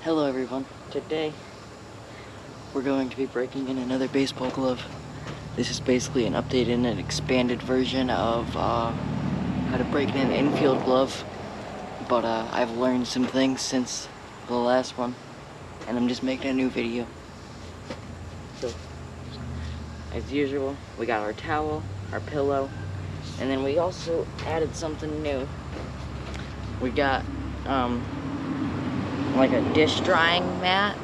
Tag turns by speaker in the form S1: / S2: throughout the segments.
S1: Hello everyone. Today we're going to be breaking in another baseball glove. This is basically an updated and expanded version of how to break in an infield glove. But I've learned some things since the last one, and I'm just making a new video. So, as usual, we got our towel, our pillow, and then we also added something new. We got like a dish drying mat.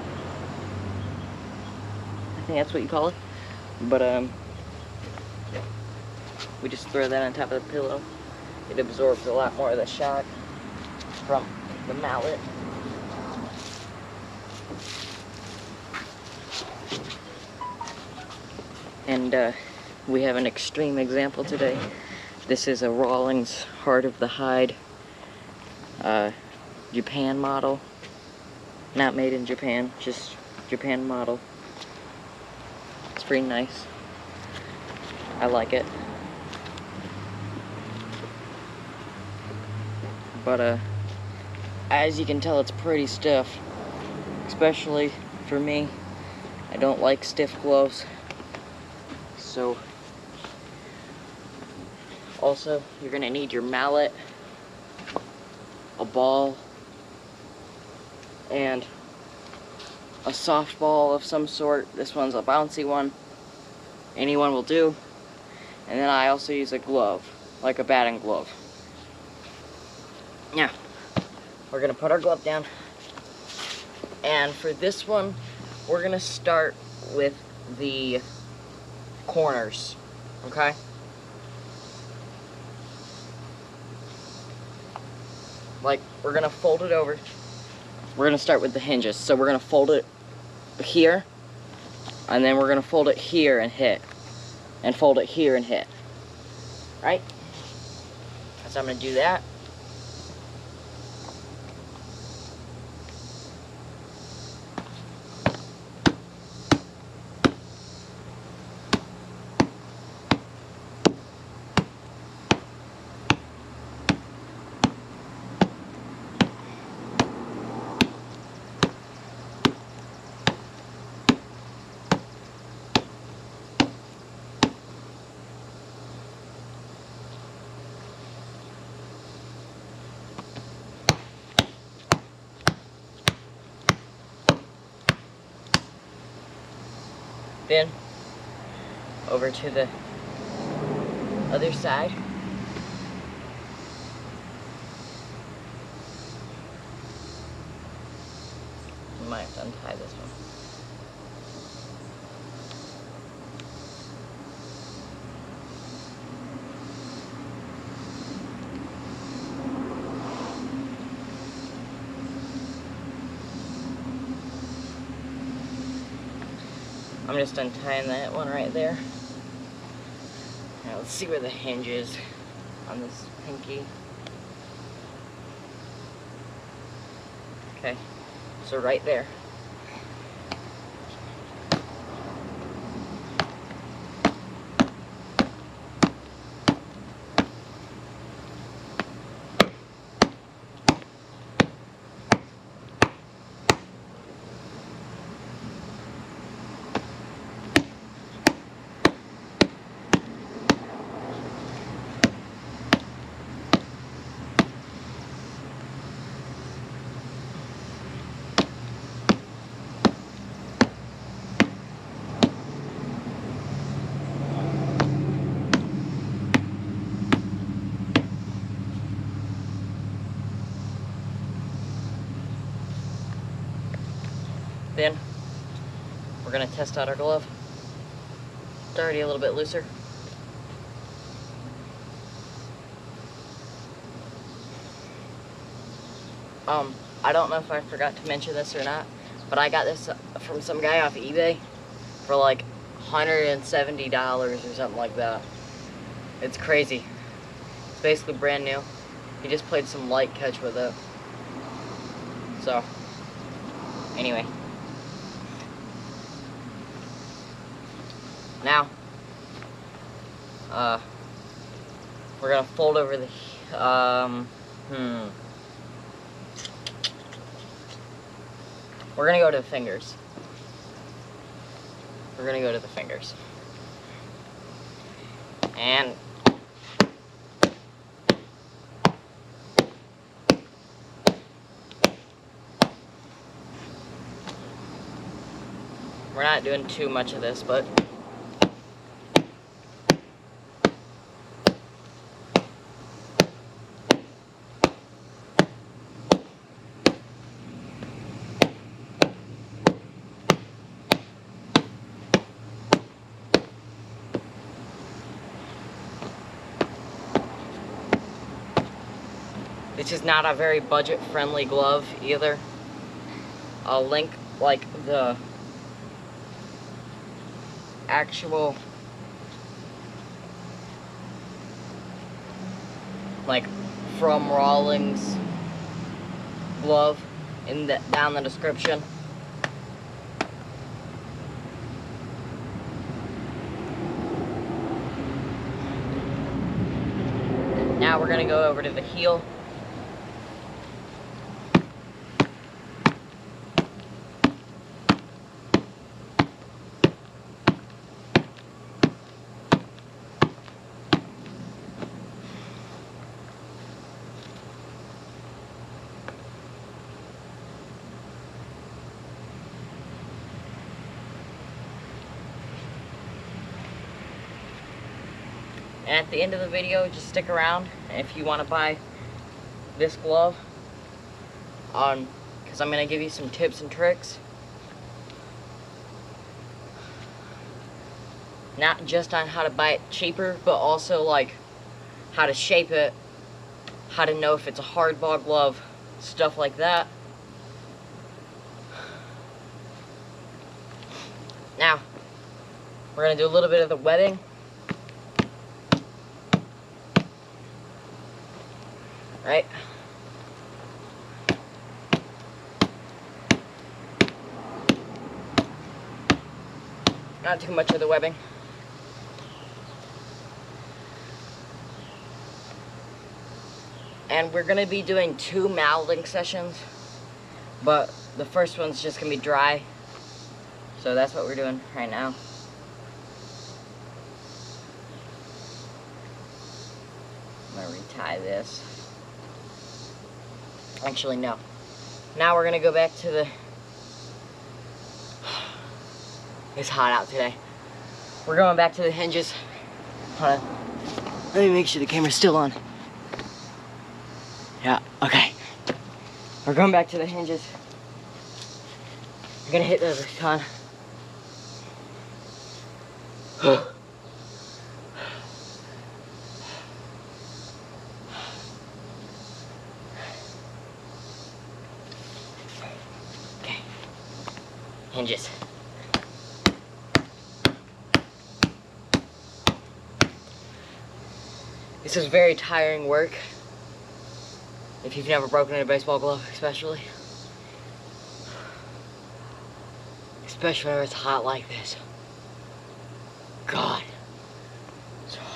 S1: I think that's what you call it. But we just throw that on top of the pillow. It absorbs a lot more of the shock from the mallet. And we have an extreme example today. This is a Rawlings Heart of the Hide Japan model. Not made in Japan, just Japan model. It's pretty nice. I like it. But as you can tell, it's pretty stiff. Especially for me. I don't like stiff gloves. So also, you're gonna need your mallet, a ball, and a softball of some sort. This one's a bouncy one. Anyone will do. And then I also use a glove, like a batting glove. Now, we're gonna put our glove down. And for this one, we're gonna start with the corners, okay? Like, we're gonna fold it over. We're gonna start with the hinges. So we're gonna fold it here, and then we're gonna fold it here and hit, and fold it here and hit. Right? So I'm gonna do that. Then over to the other side. I might have to untie this one. I'm just untying that one right there. Now let's see where the hinge is on this pinky. Okay, so right there. Then we're gonna test out our glove. It's already a little bit looser. I don't know if I forgot to mention this or not, but I got this from some guy off eBay for like $170 or something like that. It's crazy. It's basically brand new. He just played some light catch with it. So, anyway. Now, we're gonna fold over the, we're gonna go to the fingers. We're gonna go to the fingers. And we're not doing too much of this, but this is not a very budget-friendly glove either. I'll link like the actual like from Rawlings glove in the down the description. Now we're gonna go over to the heel. And at the end of the video, just stick around if you want to buy this glove, because I'm going to give you some tips and tricks. Not just on how to buy it cheaper, but also like how to shape it, how to know if it's a hardball glove, stuff like that. Now, we're going to do a little bit of the webbing. Right? Not too much of the webbing. And we're going to be doing 2 molding sessions, but the first one's just going to be dry. So that's what we're doing right now. I'm going to retie this. Actually, no. Now we're going to go back to the... It's hot out today. We're going back to the hinges. Hold on. Let me make sure the camera's still on. Yeah, okay. We're going back to the hinges. I'm going to hit those a ton. Hinges. This is very tiring work, if you've never broken in a baseball glove, especially when it's hot like this. God, it's hot.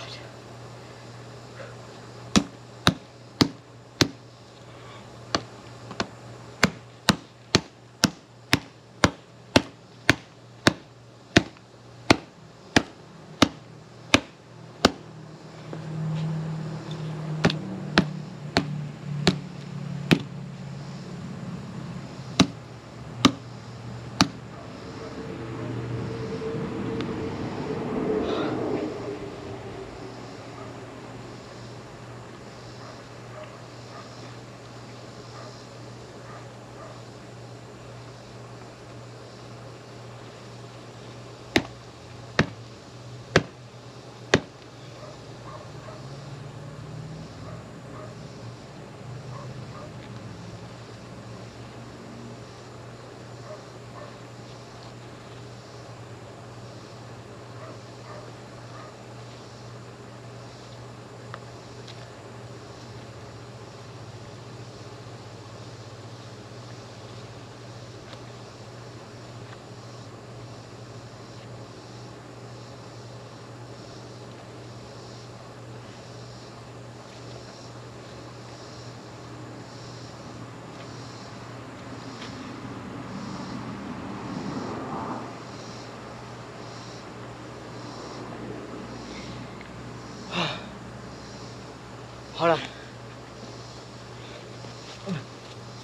S1: Hold on.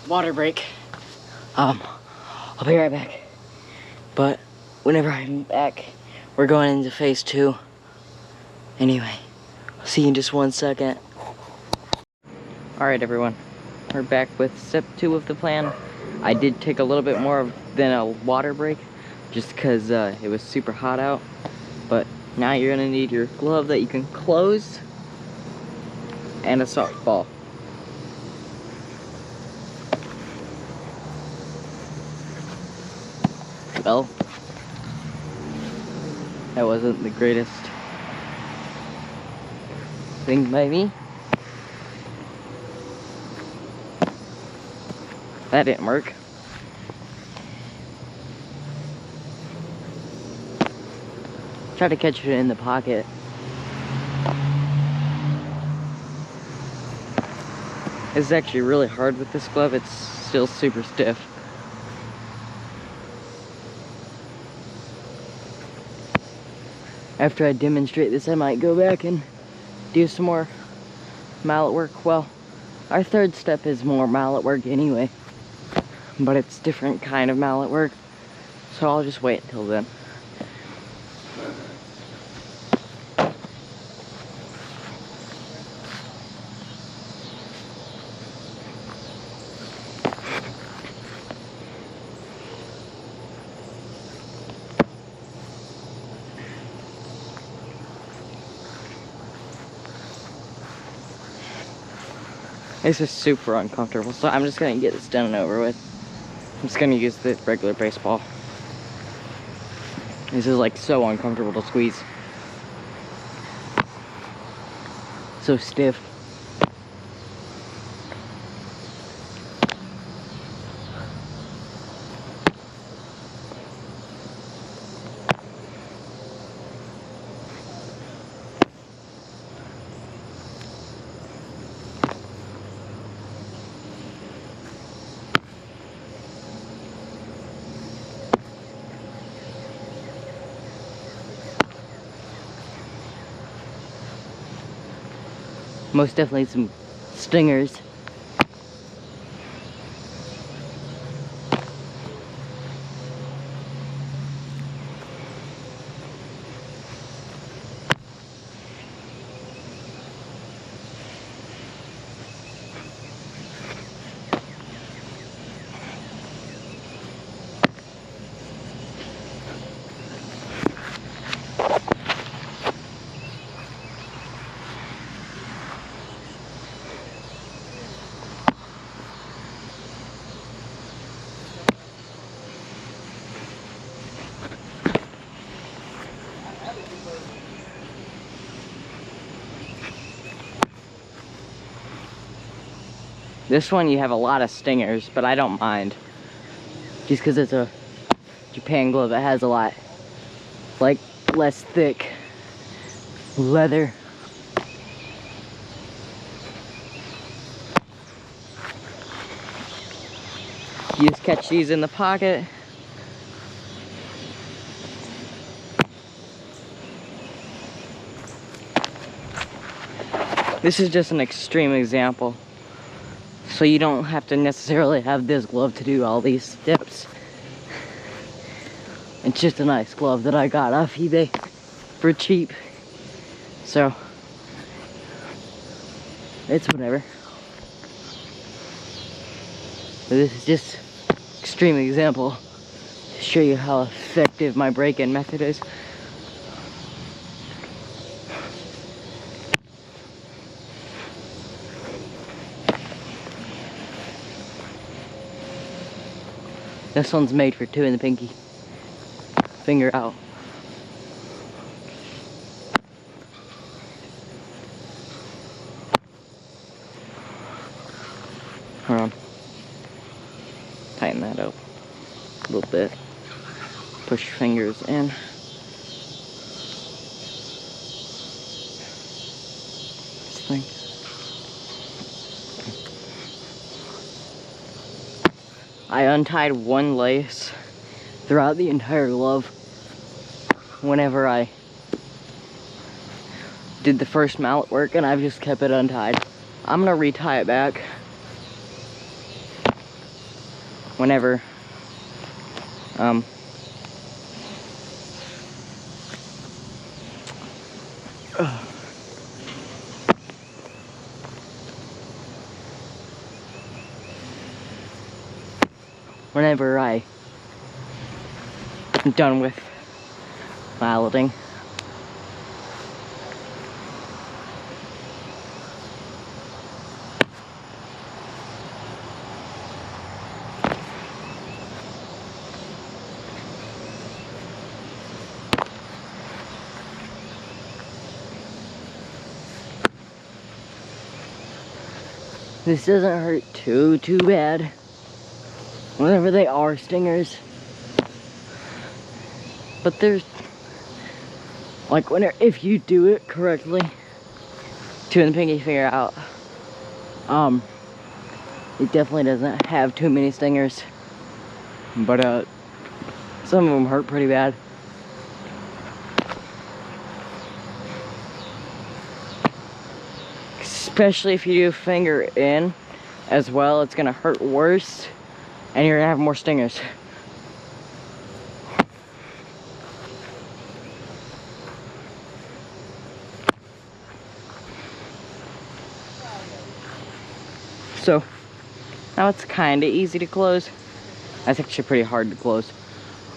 S1: Water break. I'll be right back. But whenever I'm back, we're going into phase 2. Anyway, I'll see you in just 1 second. Alright everyone, we're back with step 2 of the plan. I did take a little bit more than a water break, just because it was super hot out. But now you're gonna need your glove that you can close, and a softball. Well, that wasn't the greatest thing by me. That didn't work. Try to catch it in the pocket. It's actually really hard with this glove. It's still super stiff. After I demonstrate this, I might go back and do some more mallet work. Well, our third step is more mallet work anyway, but it's different kind of mallet work, so I'll just wait until then. This is super uncomfortable, so I'm just gonna get this done and over with. I'm just gonna use the regular baseball. This is like so uncomfortable to squeeze. So stiff. Most definitely some stingers. This one you have a lot of stingers, but I don't mind. Just because it's a Japan glove, it has a lot, like, less thick leather. You just catch these in the pocket. This is just an extreme example. So you don't have to necessarily have this glove to do all these steps. It's just a nice glove that I got off eBay for cheap. So, it's whatever. But this is just extreme example to show you how effective my break-in method is. This one's made for 2 in the pinky. Finger out. Hold on. Tighten that up a little bit. Push your fingers in. This thing. I untied one lace throughout the entire glove whenever I did the first mallet work, and I've just kept it untied I'm gonna retie it back whenever whenever I'm done with malleting. This doesn't hurt too bad whenever they are stingers, but there's like if you do it correctly, chewing the pinky finger out, it definitely doesn't have too many stingers, but some of them hurt pretty bad. Especially if you do finger in as well, it's gonna hurt worse and you're gonna have more stingers. So now it's kinda easy to close. That's actually pretty hard to close.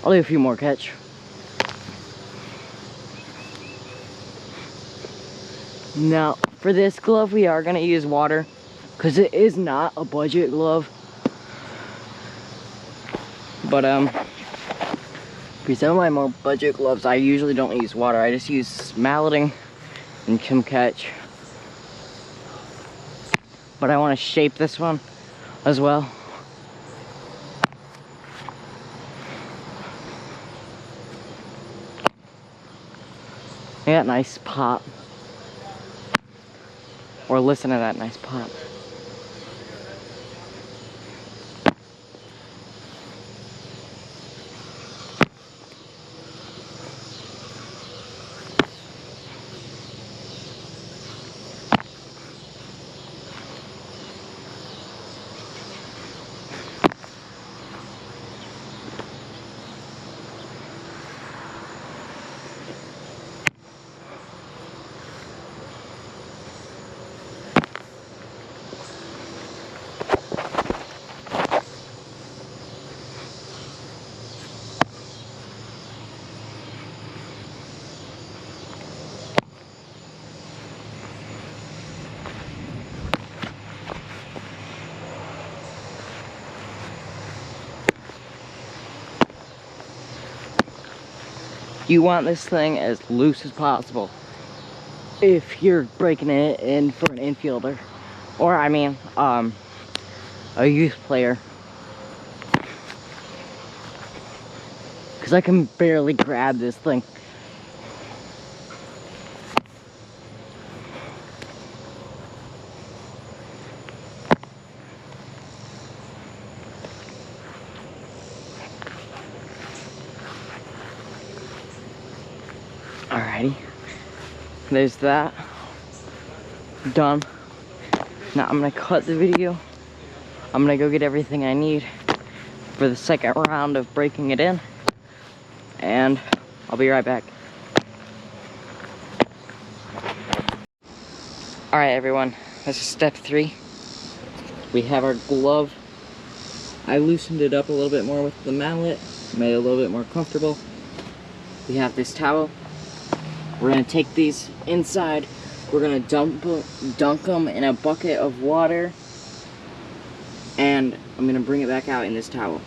S1: I'll do a few more catch. Now, for this glove, we are gonna use water because it is not a budget glove. But for some of my more budget gloves, I usually don't use water. I just use malleting and some catch. But I want to shape this one as well. Yeah, nice pop. Or listen to that nice pop. You want this thing as loose as possible if you're breaking it in for an infielder, or I mean a youth player, because I can barely grab this thing. Alrighty, there's that done. Now I'm gonna cut the video. I'm gonna go get everything I need for the second round of breaking it in, and I'll be right back. Alright everyone, this is step 3. We have our glove. I loosened it up a little bit more with the mallet, made it a little bit more comfortable. We have this towel. We're gonna take these inside. We're gonna dunk them in a bucket of water, and I'm gonna bring it back out in this towel.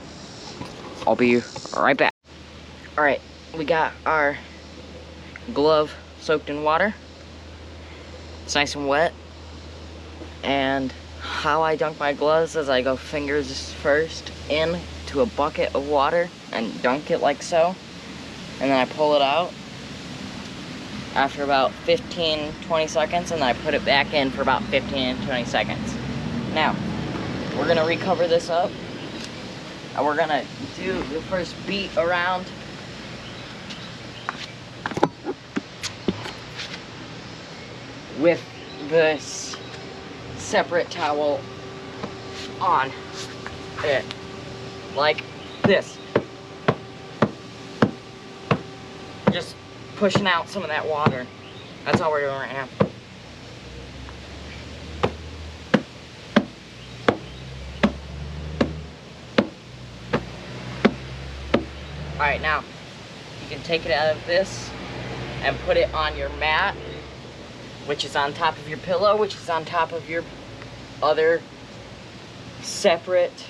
S1: I'll be right back. All right, we got our glove soaked in water. It's nice and wet. And how I dunk my gloves is I go fingers first into a bucket of water and dunk it like so, and then I pull it out after about 15-20 seconds, and then I put it back in for about 15-20 seconds. Now, we're gonna recover this up, and we're gonna do the first beat around. With this separate towel on it, like this. Just pushing out some of that water. That's all we're doing right now. Alright, now you can take it out of this and put it on your mat, which is on top of your pillow, which is on top of your other separate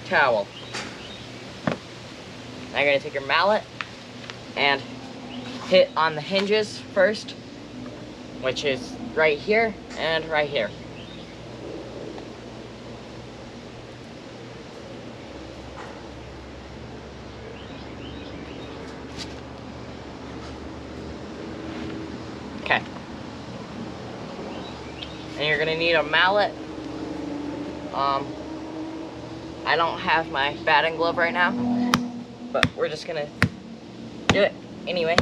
S1: towel. Now you're going to take your mallet and hit on the hinges first, which is right here and right here. Okay. And you're gonna need a mallet. I don't have my batting glove right now, but we're just gonna do it anyway.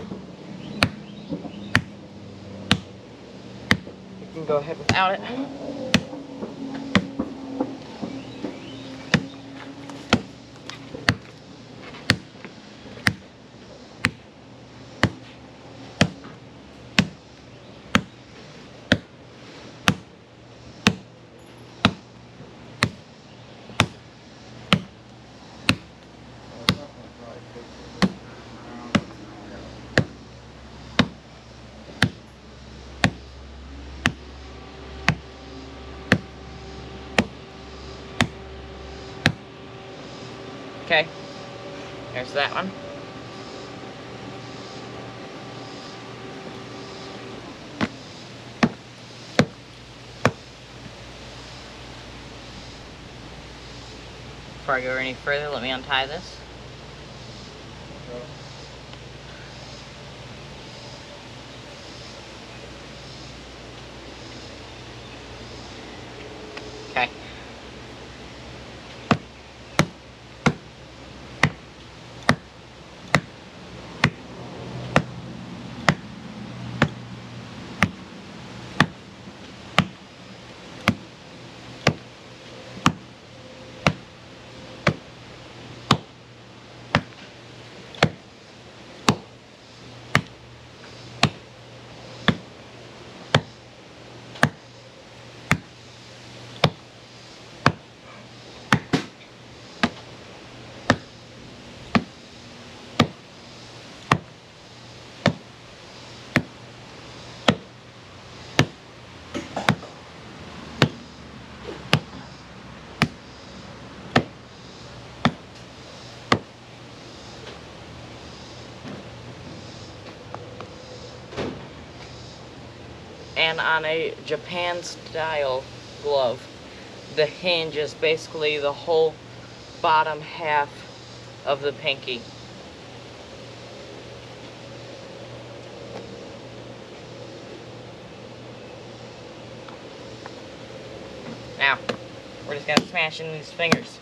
S1: You can go ahead without it. Okay, there's that one. Before I go any further, let me untie this. Okay. And on a Japan style glove, the hinge is basically the whole bottom half of the pinky. Now, we're just gonna smash in these fingers.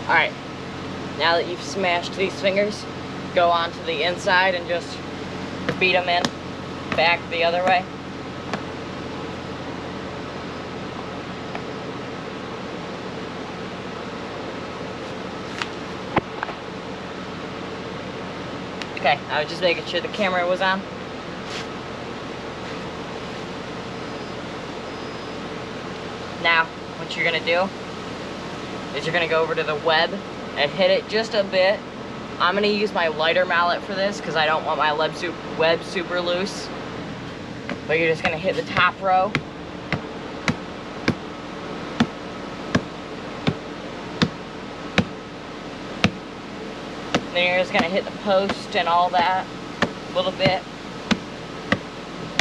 S1: Alright, now that you've smashed these fingers, go on to the inside and just beat them in, back the other way. Okay, I was just making sure the camera was on. Now, what you're gonna do is you're gonna go over to the web and hit it just a bit. I'm gonna use my lighter mallet for this because I don't want my web super loose. But you're just gonna hit the top row. Then you're just gonna hit the post and all that. a little bit.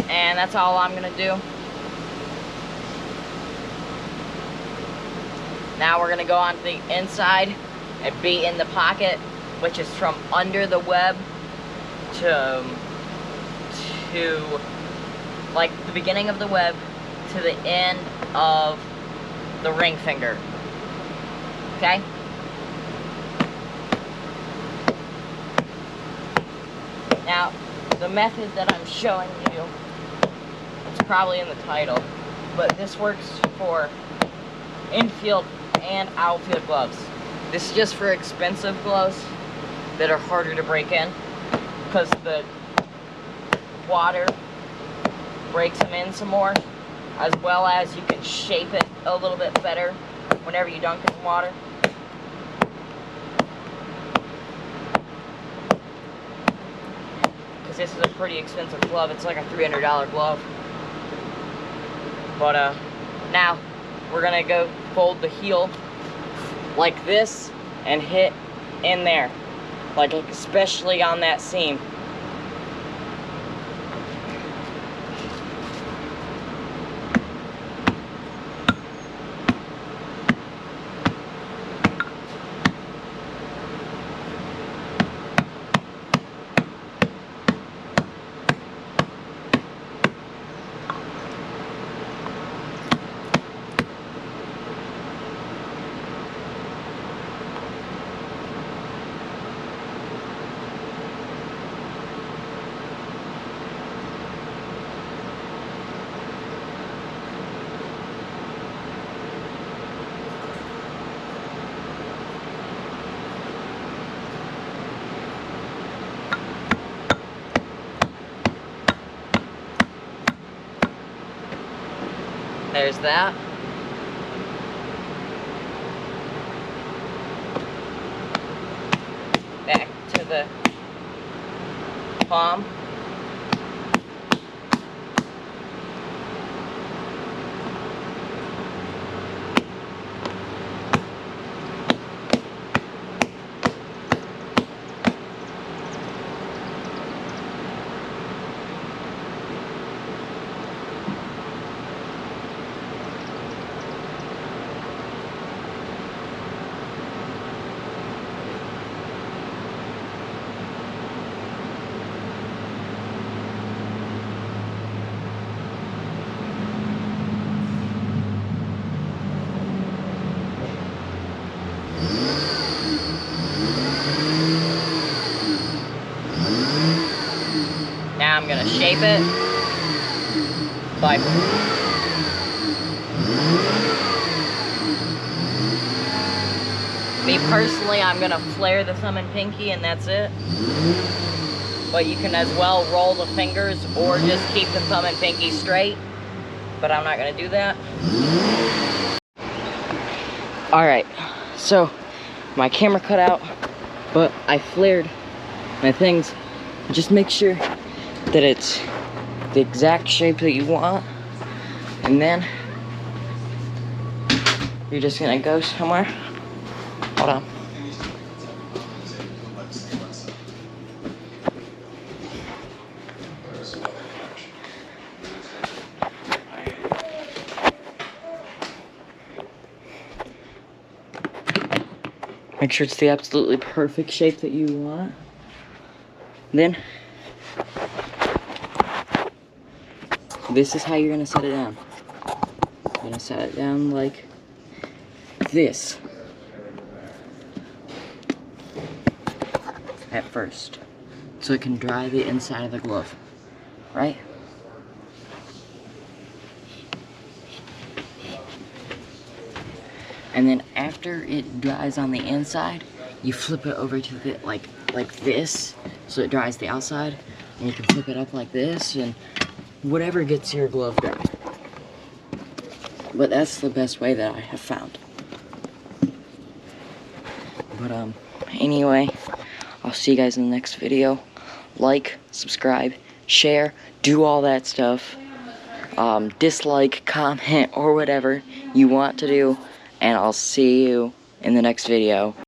S1: And that's all I'm gonna do. Now we're gonna go on to the inside and be in the pocket, which is from under the web to like the beginning of the web to the end of the ring finger. Okay? Now, the method that I'm showing you, it's probably in the title, but this works for infield and outfield gloves. This is just for expensive gloves that are harder to break in because the water breaks them in some more, as well as you can shape it a little bit better whenever you dunk it in water. Because this is a pretty expensive glove. It's like a $300 glove. But now we're gonna go fold the heel like this and hit in there, like especially on that seam. There's that. Back to the palm. Now I'm gonna shape it by me personally, I'm gonna flare the thumb and pinky and that's it. But you can as well roll the fingers or just keep the thumb and pinky straight. But I'm not gonna do that. Alright, so my camera cut out, but I flared my things. Just make sure that it's the exact shape that you want, and then you're just gonna go somewhere. Hold on. Make sure it's the absolutely perfect shape that you want. Then this is how you're gonna set it down. You're gonna set it down like this at first, so it can dry the inside of the glove, right? And then after it dries on the inside, you flip it over to the like this, so it dries the outside, and you can flip it up like this, and whatever gets your glove dry. But that's the best way that I have found. But anyway, I'll see you guys in the next video. Like, subscribe, share, do all that stuff. Dislike, comment, or whatever you want to do, and I'll see you in the next video.